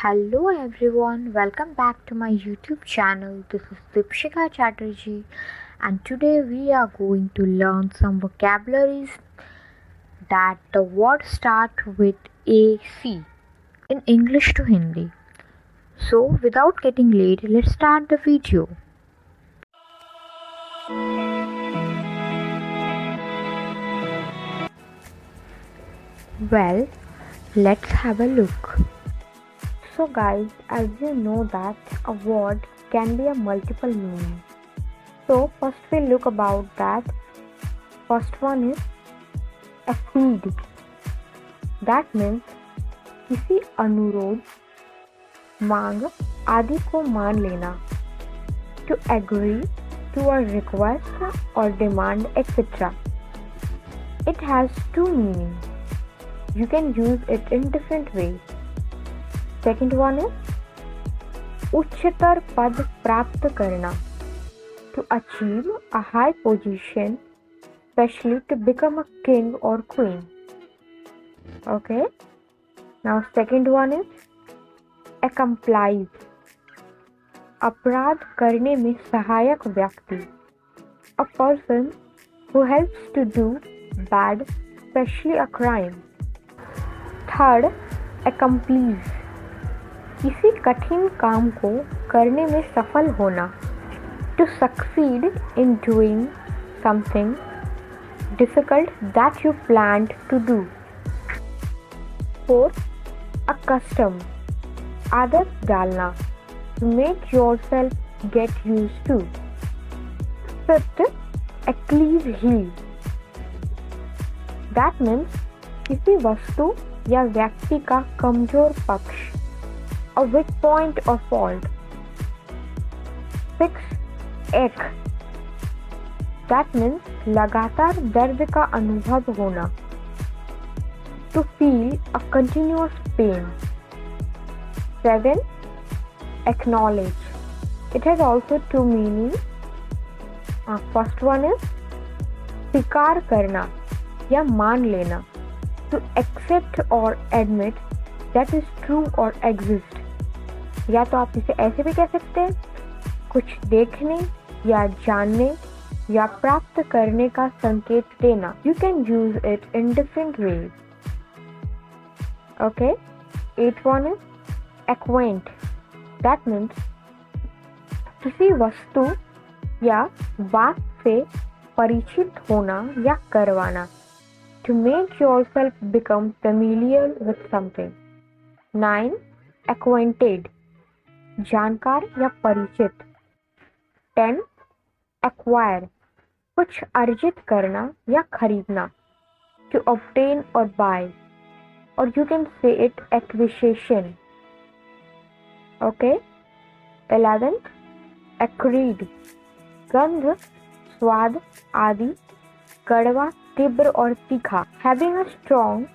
Hello everyone, welcome back to my YouTube channel. This is Dipshika Chatterjee, and today we are going to learn some vocabularies that the words start with AC in English to Hindi. So, without getting late, let's start the video. Well, let's have a look. So guys, as you know that a word can be a multiple meaning. So first we look about that. First one is accede. That means किसी अनुरोध, मांग आदि को मान लेना. To agree to a request or demand, etc. It has two meanings. You can use it in different ways. Second one is उच्चतर पद प्राप्त करना. To achieve a high position, especially to become a king or queen. Okay. Now second one is accomplice. अपराध करने में सहायक व्यक्ति. A person who helps to do bad, especially a crime. Third, accomplice. किसी कठिन काम को करने में सफल होना. To succeed in doing something difficult that you planned to do. Fourth, accustom. आदत डालना. To make yourself get used to. Fifth, accuse he. That means किसी वस्तु या व्यक्ति का कमजोर पक्ष. A weak point or fault. 6. Ache. That means लगातार दर्द का अनुभव होना. To feel a continuous pain. 7. Acknowledge. It has also two meanings. First one is स्वीकार करना या मान लेना. To accept or admit that is true or exist. या तो आप इसे ऐसे भी कह सकते हैं, कुछ देखने या जानने या प्राप्त करने का संकेत देना. You can use it in different ways. Okay. 8th one is acquaint. That means किसी वस्तु या बात से परिचित होना या करवाना. To make yourself become familiar with something. 9. Acquainted. जानकार या परिचित. 10. Acquire. कुछ अर्जित करना या खरीदना. To obtain or buy. Or you can say it acquisition. Okay. 11th. Acrid. गंध, स्वाद आदि, कड़वा, तीव्र और तीखा. Having a strong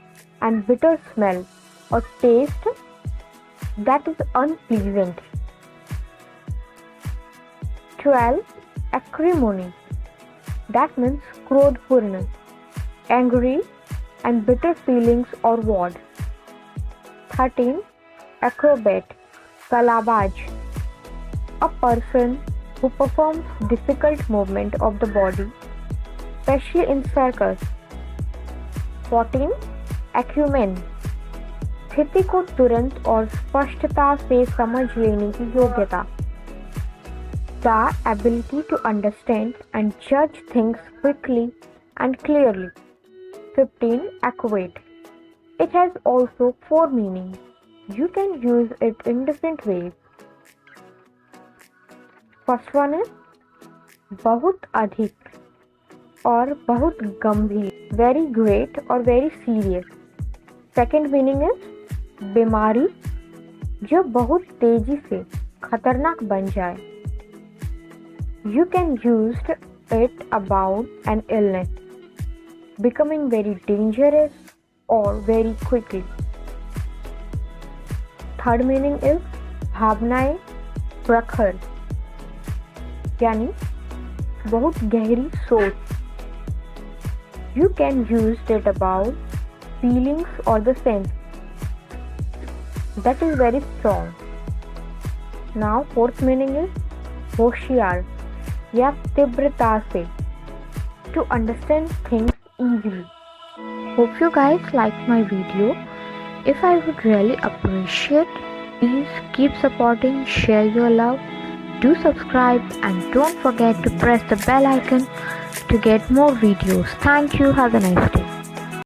and bitter smell or taste that is unpleasant. 12. Acrimony. That means क्रोधपूर्ण, angry and bitter feelings or wrath. 13. Acrobat. कलाबाज. A person who performs difficult movement of the body, especially in circus. 14. Acumen. स्थिति को तुरंत और स्पष्टता से समझ लेने की योग्यता. The ability to understand and judge things quickly and clearly. 15. Accurate. It has also four meanings. You can use it in different ways. First one is बहुत अधिक और बहुत गंभीर. Very great or very serious. Second meaning is बीमारी जो बहुत तेजी से खतरनाक बन जाए. You can use it about an illness becoming very dangerous or very quickly. Third meaning is भावनाएं प्रखर यानी बहुत गहरी सोच. You can use it about feelings or the sense. That is very strong. Now fourth meaning is होशियार या तीव्रता से, to understand things easily. Hope you guys like my video. If I would really appreciate, please keep supporting, share your love, do subscribe and don't forget to press the bell icon to get more videos. Thank you. Have a nice day.